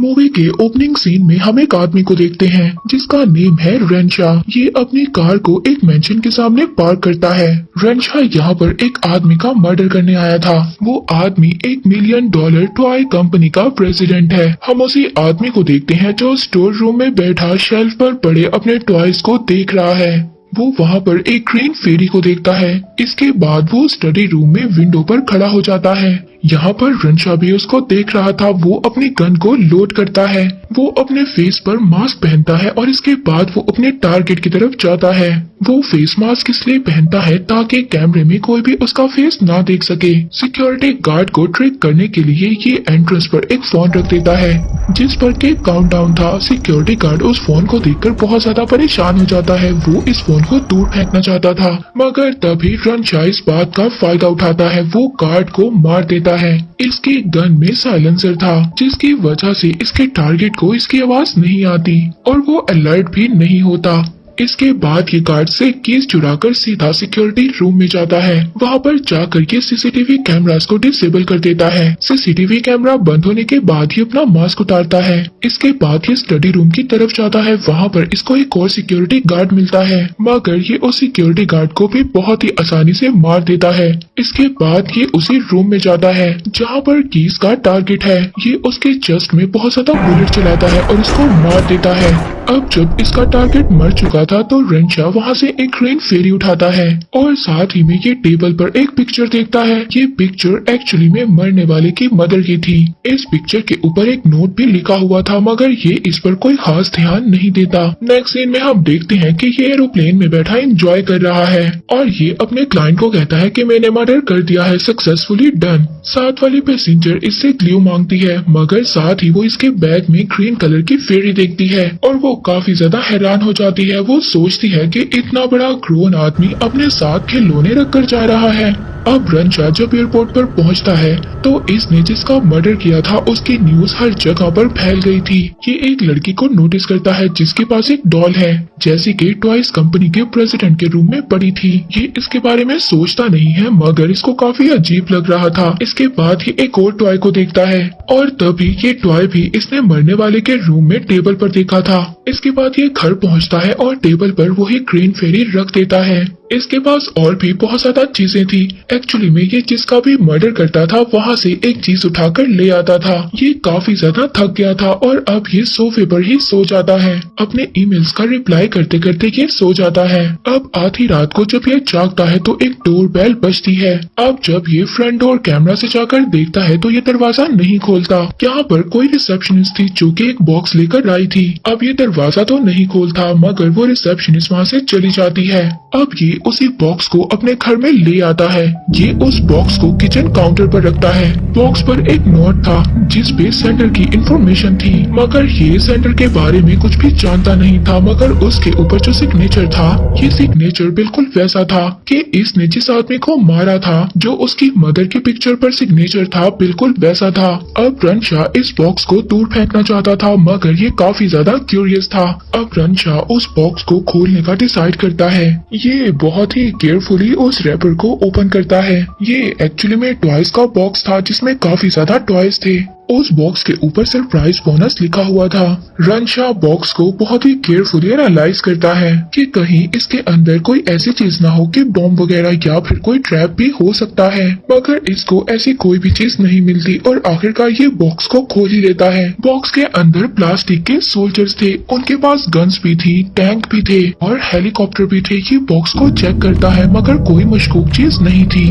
Movie के opening scene में हम एक आदमी को देखते हैं जिसका नेम है रेंशा। ये अपनी कार को एक मेंशन के सामने पार्क करता है। रेंशा यहाँ पर एक आदमी का मर्डर करने आया था। वो आदमी $1 मिलियन टॉय कंपनी का प्रेसिडेंट है। हम उसी आदमी को देखते हैं जो स्टोर रूम में बैठा शेल्फ पर पड़े अपने टॉयज को देख रहा है। वो वहाँ पर एक ग्रीन फेरी को देखता है। इसके बाद वो स्टडी रूम में विंडो पर खड़ा हो जाता है। यहाँ पर रेंशा भी उसको देख रहा था। वो अपनी गन को लोड करता है। वो अपने फेस पर मास्क पहनता है और इसके बाद वो अपने टारगेट की तरफ जाता है। वो फेस मास्क इसलिए पहनता है ताकि कैमरे में कोई भी उसका फेस ना देख सके। सिक्योरिटी गार्ड को ट्रिक करने के लिए ये एंट्रेंस पर एक फोन रख देता है जिस पर के काउंटडाउन था। सिक्योरिटी गार्ड उस फोन को देखकर बहुत ज्यादा परेशान हो जाता है। वो इस फोन को दूर फेंकना चाहता था मगर तभी रेंशा इस बात का फायदा उठाता है। वो गार्ड को मार देता है। इसकी गन में साइलेंसर था जिसकी वजह से इसके टारगेट को इसकी आवाज नहीं आती और वो अलर्ट भी नहीं होता। इसके बाद ये गार्ड से कीज चुराकर सीधा सिक्योरिटी रूम में जाता है। वहाँ पर जाकर ये सीसीटीवी कैमरास को डिसेबल कर देता है। सीसीटीवी कैमरा बंद होने के बाद ही अपना मास्क उतारता है। इसके बाद ये स्टडी रूम की तरफ जाता है। वहाँ पर इसको एक और सिक्योरिटी गार्ड मिलता है मगर ये उस सिक्योरिटी गार्ड को भी बहुत ही आसानी से मार देता है। इसके बाद ये उसी रूम में जाता है जहाँ पर कीज का टारगेट है। ये उसके चेस्ट में बहुत ज्यादा बुलेट चलाता है और उसको मार देता है। अब जब इसका टारगेट मर चुका था तो रेंशा वहाँ से एक ग्रीन फेरी उठाता है और साथ ही में ये टेबल पर एक पिक्चर देखता है। ये पिक्चर एक्चुअली में मरने वाले की मदर की थी। इस पिक्चर के ऊपर एक नोट भी लिखा हुआ था मगर ये इस पर कोई खास ध्यान नहीं देता। नेक्स्ट सीन में हम देखते हैं कि ये एरोप्लेन में बैठा एंजॉय कर रहा है और ये अपने क्लाइंट को कहता है कि मैंने मर्डर कर दिया है, सक्सेसफुली डन। साथ वाली पैसेंजर इससे क्लू मांगती है मगर साथ ही वो इसके बैग में ग्रीन कलर की फेरी देखती है और वो काफी ज्यादा हैरान हो जाती है। वो सोचती है कि इतना बड़ा ग्रोन आदमी अपने साथ खिलौने रखकर जा रहा है। अब रेंशा जब एयरपोर्ट पर पहुंचता है तो इसने जिसका मर्डर किया था उसकी न्यूज हर जगह पर फैल गई थी। ये एक लड़की को नोटिस करता है जिसके पास एक डॉल है जैसी कि टॉयज कंपनी के प्रेसिडेंट के रूम में पड़ी थी। ये इसके बारे में सोचता नहीं है मगर इसको काफी अजीब लग रहा था। इसके बाद ही एक और टॉय को देखता है और तभी ये टॉय भी इसने मरने वाले के रूम में टेबल पर देखा था। इसके बाद ये घर पहुंचता है और टेबल पर वही ग्रीन फेरी रख देता है। इसके पास और भी बहुत ज्यादा चीजें थी। एक्चुअली में ये जिसका भी मर्डर करता था वहाँ से एक चीज उठाकर ले आता था। ये काफी ज्यादा थक गया था और अब ये सोफे पर ही सो जाता है। अपने ईमेल्स का रिप्लाई करते करते ये सो जाता है। अब आधी रात को जब ये जागता है तो एक डोर बेल बजती है। अब जब ये फ्रंट डोर कैमरा से जाकर देखता है तो ये दरवाजा नहीं खोलता। यहाँ पर कोई रिसेप्शनिस्ट थी जो कि एक बॉक्स लेकर आई थी। अब ये दरवाजा तो नहीं खोलता मगर वो रिसेप्शनिस्ट वहाँ से चली जाती है। अब ये उसी बॉक्स को अपने घर में ले आता है। ये उस बॉक्स को किचन काउंटर पर रखता है। बॉक्स पर एक नोट था जिस पे सेंटर की इंफॉर्मेशन थी मगर ये सेंटर के बारे में कुछ भी जानता नहीं था। मगर उसके ऊपर जो सिग्नेचर था ये सिग्नेचर बिल्कुल वैसा था कि इसने जिस आदमी को मारा था जो उसकी मदर की पिक्चर पर सिग्नेचर था बिल्कुल वैसा था। अब रेंशा इस बॉक्स को दूर फेंकना चाहता था मगर ये काफी ज्यादा क्यूरियस था। अब रेंशा उस बॉक्स को खोलने का डिसाइड करता है। ये बहुत ही केयरफुली उस रैपर को ओपन करता है। ये एक्चुअली में टॉयज का बॉक्स था जिसमें काफी ज्यादा टॉयज थे। उस बॉक्स के ऊपर सरप्राइज बोनस लिखा हुआ था। रेंशा बॉक्स को बहुत ही केयरफुली एनालाइज करता है कि कहीं इसके अंदर कोई ऐसी चीज ना हो कि बॉम्ब वगैरह या फिर कोई ट्रैप भी हो सकता है मगर इसको ऐसी कोई भी चीज नहीं मिलती और आखिरकार ये बॉक्स को खोल ही लेता है। बॉक्स के अंदर प्लास्टिक के सोल्जर्स थे, उनके पास गन्स भी थी, टैंक भी थे और हेलीकॉप्टर भी थे। ये बॉक्स को चेक करता है मगर कोई मशकूक चीज नहीं थी।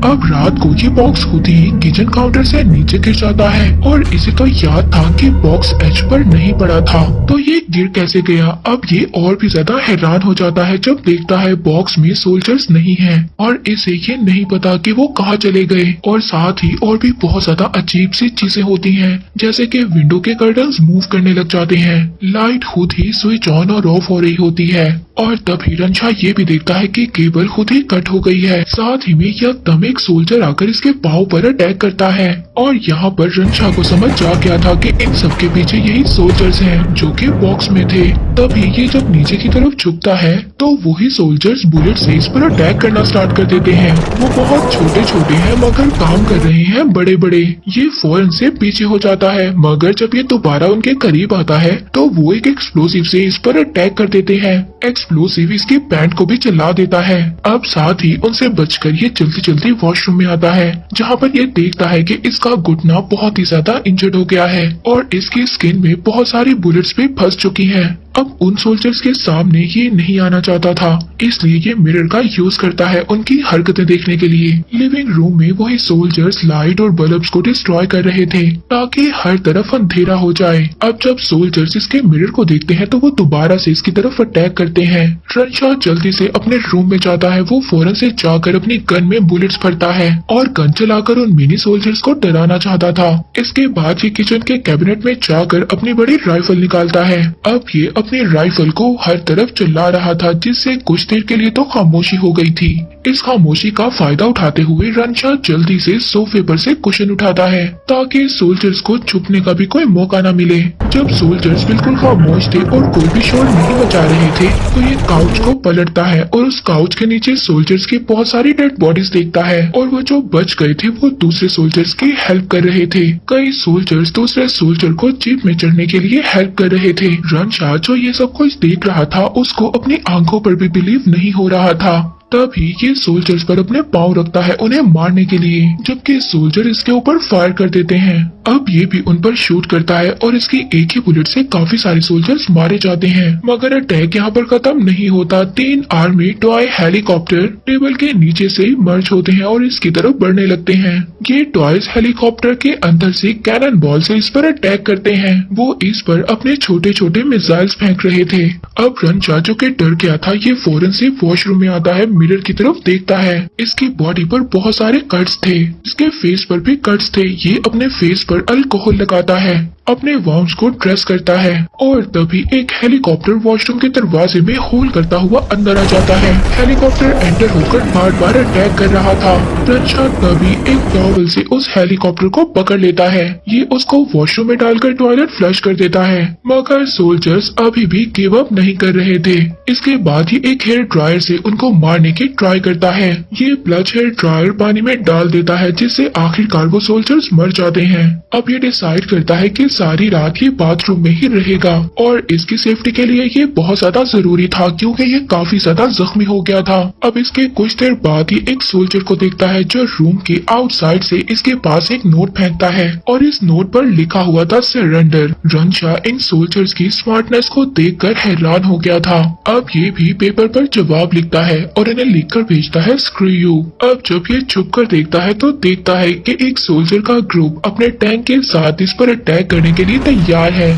अब रात को ये बॉक्स खुद ही किचन काउंटर से नीचे गिर जाता है और इसे तो याद था कि बॉक्स एज पर नहीं पड़ा था तो ये गिर कैसे गया। अब ये और भी ज्यादा हैरान हो जाता है जब देखता है बॉक्स में सोल्जर्स नहीं हैं और इसे ये नहीं पता कि वो कहाँ चले गए। और साथ ही और भी बहुत ज्यादा अजीब सी चीजें होती हैं जैसे कि विंडो के कर्टन्स मूव करने लग जाते हैं, लाइट खुद ही स्विच ऑन और ऑफ हो रही होती है और तभी रेंशा ये भी देखता है कि केबल खुद ही कट हो गई है। साथ ही में एकदम एक सोल्जर आकर इसके पाँव पर अटैक करता है और यहाँ पर रेंशा को समझ आ गया था कि इन सब के पीछे यही सोल्जर्स हैं जो कि बॉक्स में थे। तभी ये जब नीचे की तरफ झुकता है तो वही सोल्जर्स बुलेट से इस पर अटैक करना स्टार्ट कर देते हैं। वो बहुत छोटे छोटे हैं मगर काम कर रहे हैं बड़े बड़े। ये फौरन से पीछे हो जाता है मगर जब ये दोबारा उनके करीब आता है तो वो एक एक्सप्लोसिव से इस पर अटैक कर देते हैं। एक्सप्लोसिव इसकी पैंट को भी जला देता है। अब साथ ही उनसे बचकर ये जल्दी जल्दी वॉशरूम में आता है जहाँ पर ये देखता है कि इसका घुटना बहुत ही ज्यादा इंजर्ड हो गया है और इसकी स्किन में बहुत सारी बुलेट्स भी फंस चुकी हैं। अब उन सोल्जर्स के सामने ये नहीं आना चाहता था, इसलिए ये मिरर का यूज करता है उनकी हरकतें देखने के लिए। लिविंग रूम में वही सोल्जर्स लाइट और बल्ब्स को डिस्ट्रॉय कर रहे थे ताकि हर तरफ अंधेरा हो जाए। अब जब सोल्जर्स इसके मिरर को देखते हैं तो वो दोबारा से इसकी तरफ अटैक करते हैं। रनशाह जल्दी से अपने रूम में जाता है। वो फौरन से जाकर अपनी गन में बुलेट्स भरता है और गन चलाकर उन मिनी सोल्जर्स को डराना चाहता था। इसके बाद ये किचन के कैबिनेट में जाकर अपनी बड़ी राइफल निकालता है। अब ये अपनी राइफल को हर तरफ चला रहा था जिससे कुछ देर के लिए तो खामोशी हो गई थी। इस खामोशी का फायदा उठाते हुए रनशाह जल्दी से सोफे पर से कुशन उठाता है ताकि सोल्जर्स को छुपने का भी कोई मौका न मिले। जब सोल्जर्स बिल्कुल खामोश थे और कोई भी शोर नहीं मचा रहे थे तो ये काउच को पलटता है और उस काउच के नीचे सोल्जर्स की बहुत सारी डेड बॉडीज देखता है और वो जो बच गए थे वो दूसरे सोल्जर्स की हेल्प कर रहे थे। कई सोल्जर्स दूसरे सोल्जर को जीप में चढ़ने के लिए हेल्प कर रहे थे। रनशाह जो ये सब कुछ देख रहा था उसको अपनी आंखों पर भी बिलीव नहीं हो रहा था। तभी ये सोल्जर्स पर अपने पांव रखता है उन्हें मारने के लिए, जबकि सोल्जर इसके ऊपर फायर कर देते हैं। अब ये भी उन पर शूट करता है और इसकी एक ही बुलेट से काफी सारे सोल्जर्स मारे जाते हैं। मगर अटैक यहाँ पर खत्म नहीं होता। 3 आर्मी टॉय हेलीकॉप्टर टेबल के नीचे से मर्ज होते हैं और इसकी तरफ बढ़ने लगते हैं। ये टॉयज हेलीकॉप्टर के अंदर से कैनन बॉल से इस पर अटैक करते हैं। वो इस पर अपने छोटे छोटे मिसाइल्स फेंक रहे थे। अब रनशाह जो के डर गया था ये फौरन से वॉशरूम में आता है, मिरर की तरफ देखता है। इसकी बॉडी पर बहुत सारे कट्स थे, इसके फेस पर भी कट्स थे। ये अपने फेस पर अल्कोहल लगाता है, अपने वाउंड्स को ड्रेस करता है और तभी एक हेलीकॉप्टर वॉशरूम के दरवाजे में होल करता हुआ अंदर आ जाता है। हेलीकॉप्टर एंटर होकर बार बार अटैक कर रहा था। रनशाह तभी एक टॉवल से उस हेलीकॉप्टर को पकड़ लेता है। ये उसको वॉशरूम में डालकर टॉयलेट फ्लश कर देता है मगर सोल्जर्स अभी भी गिव अप नहीं कर रहे थे। इसके बाद ही एक हेयर ड्रायर से उनको मारने की ट्राई करता है। ये प्लच हेयर ड्रायर पानी में डाल देता है जिससे आखिरकार वो सोल्जर्स मर जाते हैं। अब ये डिसाइड करता है कि सारी रात ये बाथरूम में ही रहेगा और इसकी सेफ्टी के लिए ये बहुत ज्यादा जरूरी था क्योंकि ये काफी ज्यादा जख्मी हो गया था। अब इसके कुछ देर बाद ही एक सोल्जर को देखता है जो रूम के आउटसाइड से इसके पास एक नोट फेंकता है और इस नोट पर लिखा हुआ था सरेंडर। रनशाह इन सोल्जर्स की स्मार्टनेस को देखकर हैरान हो गया था। अब ये भी पेपर पर जवाब लिखता है और इन्हें लिखकर भेजता है स्क्रू यू। अब जब ये छुप कर देखता है तो देखता है कि एक सोल्जर का ग्रुप अपने टैंक के साथ इस पर अटैक करने के लिए तैयार है।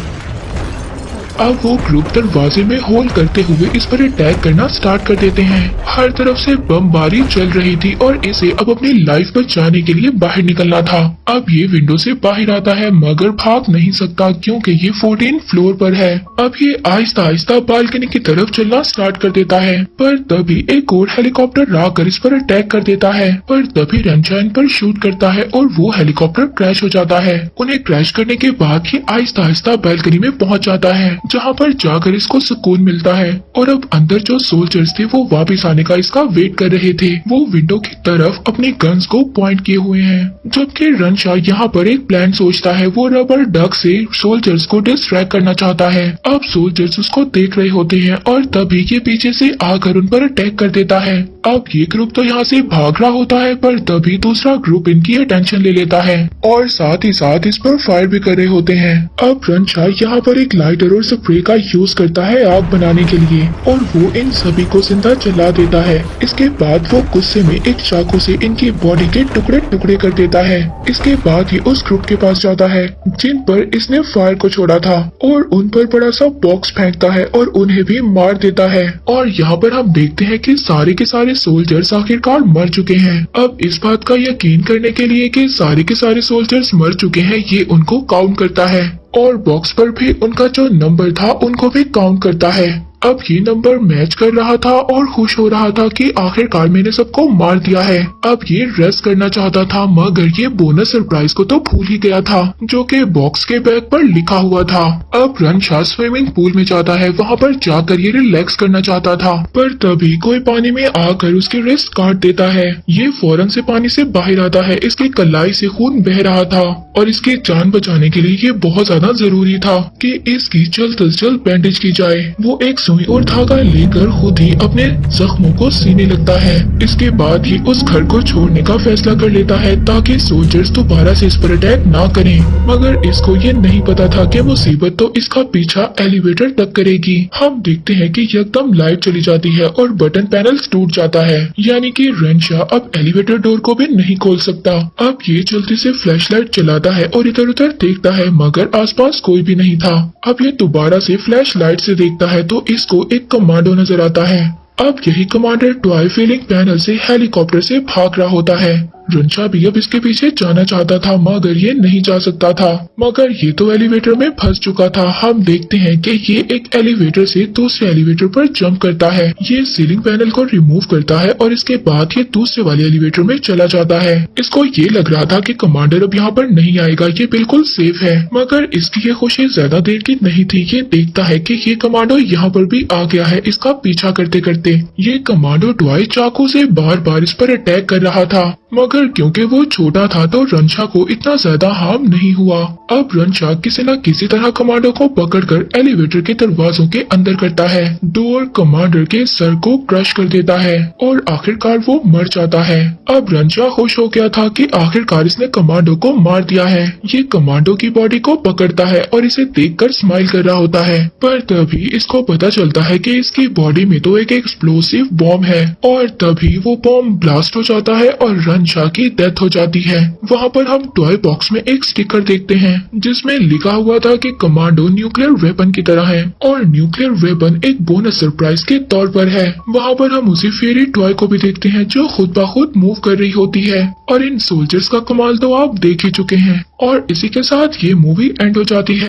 अब वो ग्रुप दरवाजे में होल करते हुए इस पर अटैक करना स्टार्ट कर देते हैं। हर तरफ से बमबारी चल रही थी और इसे अब अपनी लाइफ बचाने के लिए बाहर निकलना था। अब ये विंडो से बाहर आता है मगर भाग नहीं सकता क्योंकि ये 14 फ्लोर पर है। अब ये आहिस्ता आहिस्ता बालकनी की तरफ चलना स्टार्ट कर देता है पर तभी एक और हेलीकॉप्टर आकर इस पर अटैक कर देता है। पर तभी रनशाह इन पर शूट करता है और वो हेलीकॉप्टर क्रैश हो जाता है। उन्हें क्रैश करने के बाद ये आहिस्ता आहिस्ता बालकनी में पहुंच जाता है जहाँ पर जाकर इसको सुकून मिलता है। और अब अंदर जो सोल्जर्स थे वो वापस आने का इसका वेट कर रहे थे। वो विंडो की तरफ अपने गन्स को पॉइंट किए हुए हैं जबकि रनशाह यहाँ पर एक प्लान सोचता है। वो रबर डक से सोल्जर्स को डिस्ट्रैक्ट करना चाहता है। अब सोल्जर्स उसको देख रहे होते हैं और तभी ये पीछे से आकर उन पर अटैक कर देता है। अब ये ग्रुप तो यहाँ से भाग रहा होता है पर तभी दूसरा ग्रुप इनकी अटेंशन ले लेता है और साथ ही साथ इस पर फायर भी कर रहे होते हैं। अब रनशाह यहाँ पर एक लाइटर और स्प्रे का यूज करता है आग बनाने के लिए और वो इन सभी को जिंदा जला देता है। इसके बाद वो गुस्से में एक चाकू से इनकी बॉडी के टुकड़े टुकड़े कर देता है। इसके बाद ही उस ग्रुप के पास जाता है जिन पर इसने फायर को छोड़ा था और उन पर बड़ा सा बॉक्स फेंकता है और उन्हें भी मार देता है। और यहाँ पर हम देखते हैं कि सारे के सारे सोल्जर्स आखिरकार मर चुके हैं। अब इस बात का यकीन करने के लिए कि सारे के सारे सोल्जर्स मर चुके हैं ये उनको काउंट करता है और बॉक्स पर भी उनका जो नंबर था उनको भी काउंट करता है। अब ये नंबर मैच कर रहा था और खुश हो रहा था कि आखिरकार मैंने सबको मार दिया है। अब ये रेस्ट करना चाहता था मगर ये बोनस सरप्राइज को तो भूल ही गया था जो कि बॉक्स के बैग पर लिखा हुआ था। अब रनशा स्विमिंग पूल में जाता है, वहाँ पर जाकर ये रिलैक्स करना चाहता था पर तभी कोई पानी में आकर उसकी रिस्ट काट देता है। ये फौरन से पानी से बाहर आता है, इसकी कलाई से खून बह रहा था और इसकी जान बचाने के लिए ये बहुत ज्यादा जरूरी था कि इसकी जल्द से जल्द बैंडेज की जाए। वो एक सुई और धागा लेकर खुद ही अपने जख्मों को सीने लगता है। इसके बाद ही उस घर को छोड़ने का फैसला कर लेता है ताकि सोल्जर्स दोबारा से इस पर अटैक ना करें। मगर इसको ये नहीं पता था कि मुसीबत तो इसका पीछा एलिवेटर तक करेगी। हम देखते हैं कि एकदम लाइट चली जाती है और बटन पैनल टूट जाता है, यानी कि रेंशा अब एलिवेटर डोर को भी नहीं खोल सकता। अब ये जल्दी से फ्लैशलाइट चलाता है और इधर उधर देखता है मगर आसपास कोई भी नहीं था। अब ये दोबारा से फ्लैशलाइट से देखता है तो इसको एक कमांडो नजर आता है। अब यही कमांडर टॉय फीलिंग पैनल से हेलीकॉप्टर से भाग रहा होता है। रंशा भी अब इसके पीछे जाना चाहता था मगर ये नहीं जा सकता था, मगर ये तो एलिवेटर में फंस चुका था। हम देखते हैं कि ये एक एलिवेटर से दूसरे एलिवेटर पर जंप करता है। ये सीलिंग पैनल को रिमूव करता है और इसके बाद ये दूसरे वाले एलिवेटर में चला जाता है। इसको ये लग रहा था कि कमांडर अब यहाँ पर नहीं आएगा, ये बिल्कुल सेफ है, मगर इसकी ये खुशी ज्यादा देर की नहीं थी। ये देखता है कि ये कमांडो यहाँ पर भी आ गया है इसका पीछा करते करते। ये कमांडो टॉय चाकू से बार बार इस पर अटैक कर रहा था मगर क्योंकि वो छोटा था तो रंशा को इतना ज्यादा हार्म नहीं हुआ। अब रंशा किसी न किसी तरह कमांडर को पकड़कर एलिवेटर के दरवाजों के अंदर करता है। डोर कमांडर के सर को क्रश कर देता है और आखिरकार वो मर जाता है। अब रंशा खुश हो गया था कि आखिरकार इसने कमांडो को मार दिया है। ये कमांडो की बॉडी को पकड़ता है और इसे देखकर स्माइल कर रहा होता है, पर तभी इसको पता चलता है कि इसकी बॉडी में तो एक एक्सप्लोसिव बॉम्ब है और तभी वो बॉम्ब ब्लास्ट हो जाता है और रंशा की डेथ हो जाती है। वहाँ पर हम टॉय बॉक्स में एक स्टिकर देखते हैं जिसमें लिखा हुआ था कि कमांडो न्यूक्लियर वेपन की तरह है और न्यूक्लियर वेपन एक बोनस सरप्राइज के तौर पर है। वहाँ पर हम उसी फेरी टॉय को भी देखते हैं जो खुद ब खुद मूव कर रही होती है और इन सोल्जर्स का कमाल तो आप देख ही चुके हैं और इसी के साथ ये मूवी एंड हो जाती है।